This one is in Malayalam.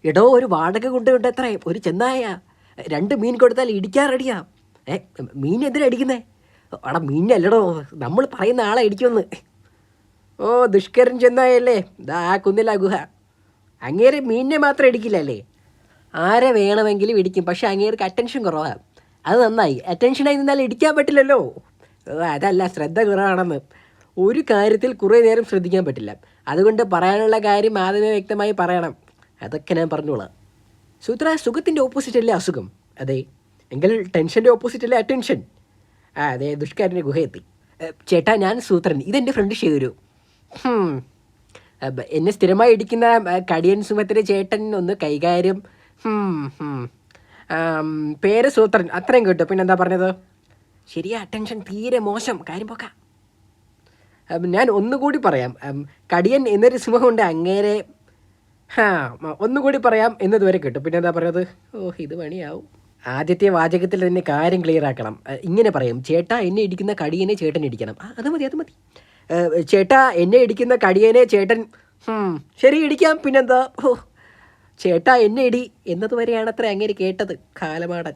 എടോ ഒരു വാടക കൊണ്ടുകൊണ്ട് എത്ര ഒരു ചെന്നായ 2 മീൻ കൊടുത്താൽ ഇടിക്കാൻ റെഡിയാ. മീൻ എന്തിനാ അടിക്കുന്നേ? അവിടെ മീനല്ലടോ, നമ്മൾ പറയുന്ന ആളെ ഇടിക്കുമെന്ന്. ഓ ദുഷ്കരൻ ചെന്നായല്ലേ, ദാ ആ കുന്നില്ല ഗുഹ. അങ്ങേര് മീനിനെ മാത്രം ഇടിക്കില്ലല്ലേ, ആരെ വേണമെങ്കിലും ഇടിക്കും. പക്ഷെ അങ്ങേർക്ക് അറ്റൻഷൻ കുറവാണ്. അത് നന്നായി, അറ്റൻഷനായി നിന്നാൽ ഇടിക്കാൻ പറ്റില്ലല്ലോ. അതല്ല, ശ്രദ്ധ കുറവാണെന്ന്. ഒരു കാര്യത്തിൽ കുറേ നേരം ശ്രദ്ധിക്കാൻ പറ്റില്ല. അതുകൊണ്ട് പറയാനുള്ള കാര്യം ആദ്യമേ വ്യക്തമായി പറയണം. അതൊക്കെ ഞാൻ പറഞ്ഞോളാം. സൂത്ര, സുഖത്തിൻ്റെ ഓപ്പോസിറ്റ് അല്ലേ അസുഖം? അതെ. എങ്കിൽ ടെൻഷൻ്റെ ഓപ്പോസിറ്റ് അല്ലേ അറ്റൻഷൻ? അതെ, ദുഷ്കാരൻ്റെ ഗുഹയെത്തി. ചേട്ടാ, ഞാൻ സൂത്രൻ, ഇതെൻ്റെ ഫ്രണ്ട് ഷേരു. എന്നെ സ്ഥിരമായി ഇടിക്കുന്ന കടിയൻ സുമത്തിൻ്റെ ചേട്ടൻ ഒന്ന് കൈകാര്യം. പേര് സൂത്രൻ, അത്രയും കേട്ടു. പിന്നെന്താ പറഞ്ഞത്? ശരിയാ, അറ്റൻഷൻ തീരെ മോശം, കാര്യം പോക്കാം. ഞാൻ ഒന്നുകൂടി പറയാം. കടിയൻ എന്നൊരു സിംഹമുണ്ട്, അങ്ങേരെ ഒന്നുകൂടി പറയാം എന്നതുവരെ കേട്ടു. പിന്നെന്താ പറഞ്ഞത്? ഇത് പണിയാവും. ആദ്യത്തെ വാചകത്തിൽ തന്നെ കാര്യം ക്ലിയർ ആക്കണം. ഇങ്ങനെ പറയും, ചേട്ടാ എന്നെ ഇടിക്കുന്ന കടിയനെ ചേട്ടൻ ഇടിക്കണം. അത് മതി. ചേട്ടാ എന്നെ ഇടിക്കുന്ന കടിയനെ ചേട്ടൻ. ശരി, ഇടിക്കാം. പിന്നെന്താ? ചേട്ടാ എന്നെ ഇടി എന്നതുവരെയാണ് അത്ര അങ്ങേര് കേട്ടത്. കാലമാടൻ.